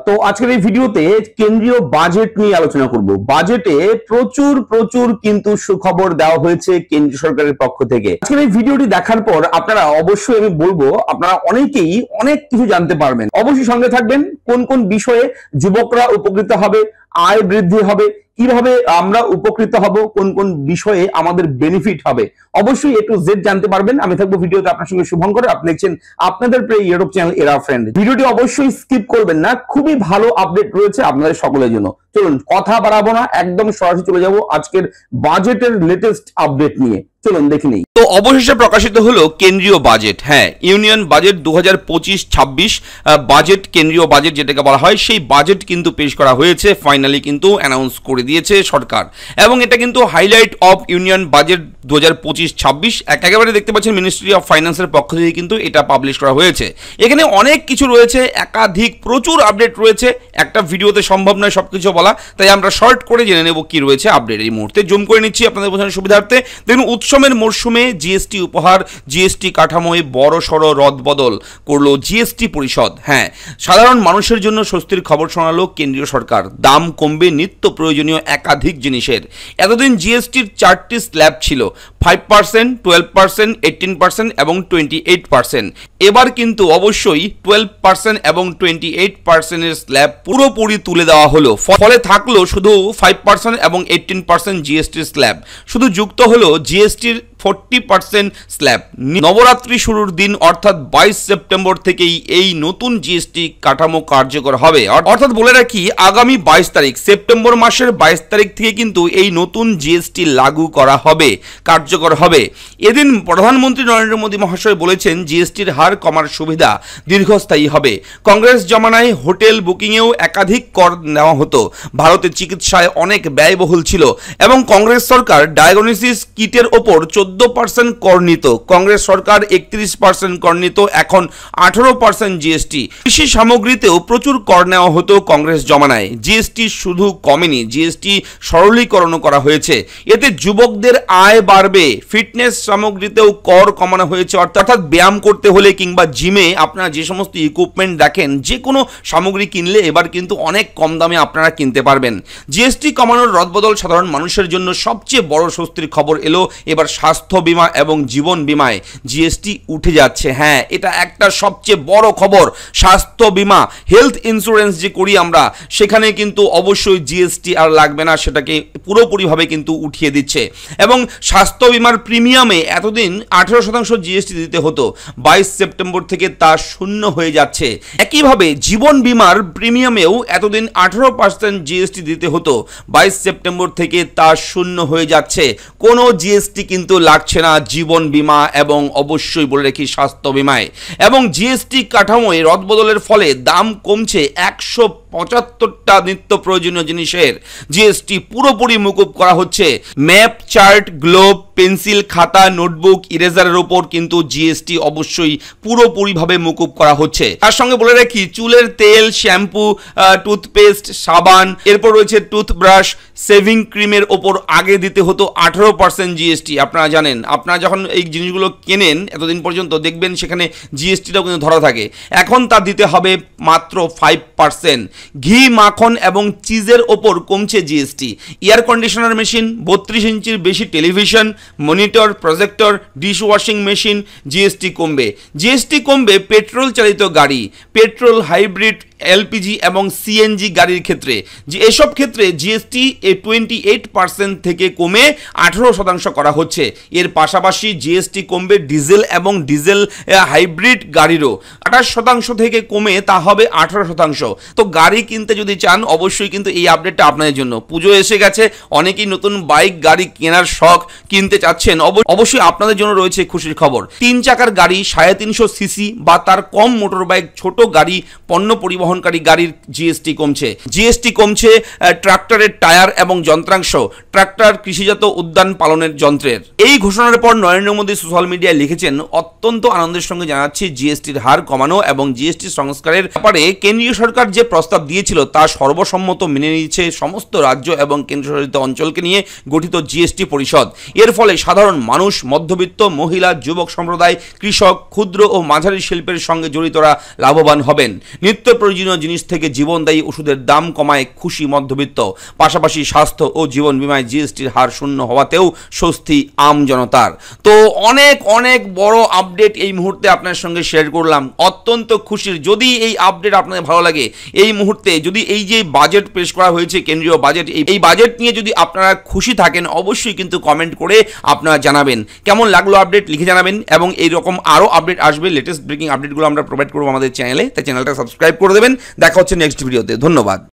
তো আজকের এই ভিডিওতে কেন্দ্রীয় বাজেট নিয়ে আলোচনা করব। বাজেটে প্রচুর প্রচুর কিন্তু সুখবর দেওয়া হয়েছে কেন্দ্রীয় সরকারের পক্ষ থেকে। আজকের এই ভিডিওটি দেখার পর আপনারা অবশ্যই আমি বলবো আপনারা অনেকেই অনেক কিছু জানতে পারবেন। অবশ্যই সঙ্গে থাকবেন। কোন কোন বিষয়ে যুবকরা উপকৃত হবে, আয় বৃদ্ধি হবে, কিভাবে আমরা উপকৃত হব, কোন কোন বিষয়ে আমাদের বেনিফিট হবে, অবশ্যই A to Z জানতে পারবেন। আমি থাকবো ভিডিওতে আপনার সঙ্গে শুভঙ্কর। আপনি দেখছেন আপনাদের প্রিয় ইউটিউব চ্যানেল এরা ফ্রেন্ড। ভিডিওটি অবশ্যই স্কিপ করবেন না, খুবই ভালো আপডেট রয়েছে আপনাদের সকলের জন্য। চলুন কথা বাড়াবো না, একদম সরাসরি চলে যাব আজকের বাজেটের লেটেস্ট আপডেট নিয়ে। চলুন দেখে নিই। তো অবশেষে প্রকাশিত হলো কেন্দ্রীয় বাজেট। হ্যাঁ, ইউনিয়ন বাজেট 2025-26 বাজেট, কেন্দ্রীয় বাজেট যেটাকে বলা হয়, সেই বাজেট কিন্তু পেশ করা হয়েছে। ফাইনালি কিন্তু অ্যানাউন্স করে দিয়েছে সরকার, এবং এটা কিন্তু হাইলাইট অফ ইউনিয়ন বাজেট 2025-26 একেবারে দেখতে পাচ্ছেন মিনিস্ট্রি অফ ফাইন্যান্সের পক্ষ থেকে কিন্তু এটা পাবলিশ করা হয়েছে। এখানে অনেক কিছু রয়েছে, একাধিক প্রচুর আপডেট রয়েছে। একটা ভিডিওতে সম্ভব নয় সবকিছু বলা, তাই আমরা শর্ট করে জেনে নেব কি রয়েছে আপডেট। এই মুহূর্তে জুম করে নিচ্ছি আপনাদের বোঝানোর সুবিধার্থে। দেখুন, উৎসবের মরশুমে জিএসটি উপহার, জিএসটি কাঠামোয় বড় সড় রদবদল করলো জিএসটি পরিষদ। হ্যাঁ, সাধারণ মানুষের জন্য স্বস্তির খবর শোনালো কেন্দ্রীয় সরকার। দাম কমবে নিত্য প্রয়োজনীয় একাধিক জিনিসের। এতদিন জিএসটির 4টি স্ল্যাব ছিল, 5%, 12%, 18% এবং 28%। এবার কিন্তু অবশ্যই 12% এবং 28% স্ল্যাব পুরোপুরি তুলে দেওয়া হলো। ফলে থাকলো শুধু 5% এবং 18% জিএসটির স্ল্যাব। শুধু যুক্ত হলো জিএসটির 40% স্ল্যাব। নবরাত্রি শুরুর দিন অর্থাৎ 22 সেপ্টেম্বর থেকেই এই নতুন জিএসটি কাঠামো কার্যকর হবে। অর্থাৎ বলে রাখি, আগামী 22 তারিখ, সেপ্টেম্বর মাসের 22 তারিখ থেকে কিন্তু এই নতুন জিএসটি লাগু করা হবে, কার্যকর হবে। এদিন প্রধানমন্ত্রী নরেন্দ্র মোদী মহাশয় বলেছেন, জিএসটির হার কমার সুবিধা দীর্ঘস্থায়ী হবে। কংগ্রেস জমানায় হোটেল বুকিংয়েও একাধিক কর নেওয়া হতো। ভারতের চিকিৎসায় অনেক ব্যয়বহুল ছিল এবং কংগ্রেস সরকার ডায়াগনোসিস কিটের ওপর 14% কর নিত। কংগ্রেস সরকার 31% কর নিত, এখন 18% জিএসটি। কৃষি সামগ্রীতেও প্রচুর কর নেওয়া হতো কংগ্রেস জমানায়। জিএসটি শুধু কমেনি, জিএসটি সরলীকরণ করা হয়েছে। এতে যুবকদের আয় বাড়বে। ফিটনেস সামগ্রীতেও কর কমানো হয়েছে, অর্থাৎ ব্যায়াম করতে হলে কিংবা জিমে আপনারা যে সমস্ত ইকুইপমেন্ট দেখেন, যে কোনো সামগ্রী কিনলে এবার কিন্তু অনেক কম দামে আপনারা কিনতে পারবেন। জিএসটি কমানোর রদবদল সাধারণ মানুষের জন্য সবচেয়ে বড় স্বস্তির খবর এলো। এবার স্বাস্থ্য বীমা এবং জীবন বীমায় জিএসটি উঠে যাচ্ছে। হ্যাঁ, এটা একটা সবচেয়ে বড় খবর। স্বাস্থ্য বীমা, হেলথ ইন্স্যুরেন্স যে করি আমরা, সেখানে কিন্তু অবশ্যই জিএসটি আর লাগবে না, সেটাকে পুরোপুরিভাবে কিন্তু উঠিয়ে দিচ্ছে। এবং স্বাস্থ্য বীমার প্রিমিয়ামে এতদিন 18% জিএসটি দিতে হতো, 22 সেপ্টেম্বর থেকে তা শূন্য হয়ে যাচ্ছে। একইভাবে জীবন বীমার প্রিমিয়ামেও এতদিন 18% জিএসটি দিতে হতো, 22 সেপ্টেম্বর থেকে তা শূন্য হয়ে যাচ্ছে। কোনো জিএসটি কিন্তু লাগছে না জীবন বীমা এবং অবশ্যই বলে রাখি স্বাস্থ্য বীমায়। এবং জিএসটি কাঠামোয় রদবদলের ফলে দাম কমছে। 175টা নিত্য প্রয়োজনীয় জিনিসের জিএসটি পুরোপুরি মুকুব করা হচ্ছে। ম্যাপ, চার্ট, গ্লোব, পেন্সিল, খাতা, নোটবুক, ইরেজারের ওপর কিন্তু জিএসটি অবশ্যই পুরোপুরিভাবে মুকুব করা হচ্ছে। তার সঙ্গে বলে রাখি, চুলের তেল, শ্যাম্পু, টুথপেস্ট, সাবান, এরপর রয়েছে টুথব্রাশ, সেভিং ক্রিমের ওপর আগে দিতে হতো 18% জিএসটি। আপনারা জানেন, আপনারা যখন এই জিনিসগুলো কেনেন এতদিন পর্যন্ত দেখবেন সেখানে জিএসটিটাও কিন্তু ধরা থাকে। এখন তা দিতে হবে মাত্র 5%। ঘি, মাখন এবং চিজের ওপর কমছে জিএসটি। এয়ার কন্ডিশনার মেশিন, 32 ইঞ্চির বেশি television, monitor, projector, dishwashing machine GST কমবে। জিএসটি কমবে পেট্রোল চালিত গাড়ি, পেট্রোল, হাইব্রিড, এলপিজি এবং সিএনজি গাড়ির ক্ষেত্রে। যে এসব ক্ষেত্রে জিএসটি 28% থেকে কমে 18% করা হচ্ছে। এর পাশাপাশি জিএসটি কমবে ডিজেল এবং ডিজেল হাইব্রিড গাড়িরও। 28% থেকে কমে তা হবে 18%। তো গাড়ি কিনতে যদি চান, অবশ্যই কিন্তু এই আপডেটটা আপনাদের জন্য। পুজো এসে গেছে, অনেকেই নতুন বাইক গাড়ি কেনার শখ কিনতে চাচ্ছেন, অবশ্যই আপনাদের জন্য রয়েছে খুশির খবর। 3 চাকার গাড়ি, 350 সিসি বা তার কম মোটর বাইক, ছোট গাড়ি, পণ্য পরিবহনকারী গাড়ির জিএসটি কমছে। জিএসটি কমছে ট্রাক্টরের টায়ার এবং যন্ত্রাংশ, ট্রাক্টর, কৃষিজাত উদ্যান পালনের যন্ত্রের। এই ঘোষণার পর নরেন্দ্র মোদী সোশ্যাল মিডিয়ায় লিখেছেন, অত্যন্ত আনন্দের সঙ্গে জানাচ্ছি জিএসটির হার কমানো এবং জিএসটি সংস্কারের ব্যাপারে কেন্দ্রীয় সরকার যে প্রস্তাব দিয়েছিল তা সর্বসম্মত মেনে নিয়েছে সমস্ত রাজ্য এবং কেন্দ্রশাসিত অঞ্চলকে নিয়ে গঠিত জিএসটি পরিষদ। এর ফলে সাধারণ মানুষ, মধ্যবিত্ত, মহিলা, যুবক সম্প্রদায়, কৃষক, ক্ষুদ্র ও মাঝারি শিল্পের সঙ্গে জড়িতরা লাভবান হবেন। নিত্য প্রয়োজনীয় প্রয়োজনীয় জিনিস থেকে জীবনদায়ী ওষুধের দাম কমায় খুশি মধ্যবিত্ত। পাশাপাশি স্বাস্থ্য ও জীবন বীমায় জিএসটির হার শূন্য হওয়াতেও স্বস্তি আম জনতার। তো অনেক অনেক বড় আপডেট এই মুহূর্তে আপনার সঙ্গে শেয়ার করলাম, অত্যন্ত খুশির। যদি এই আপডেট আপনাদের ভালো লাগে, এই মুহূর্তে যদি এই যে বাজেট পেশ করা হয়েছে কেন্দ্রীয় বাজেট, এই বাজেট নিয়ে যদি আপনারা খুশি থাকেন অবশ্যই কিন্তু কমেন্ট করে আপনারা জানাবেন কেমন লাগলো আপডেট, লিখে জানাবেন। এবং এইরকম আরও আপডেট আসবে, লেটেস্ট ব্রেকিং আপডেটগুলো আমরা প্রোভাইড করবো আমাদের চ্যানেলে, তাই চ্যানেলটা সাবস্ক্রাইব করে দেবেন। দেখা হচ্ছে নেক্সট ভিডিওতে। ধন্যবাদ।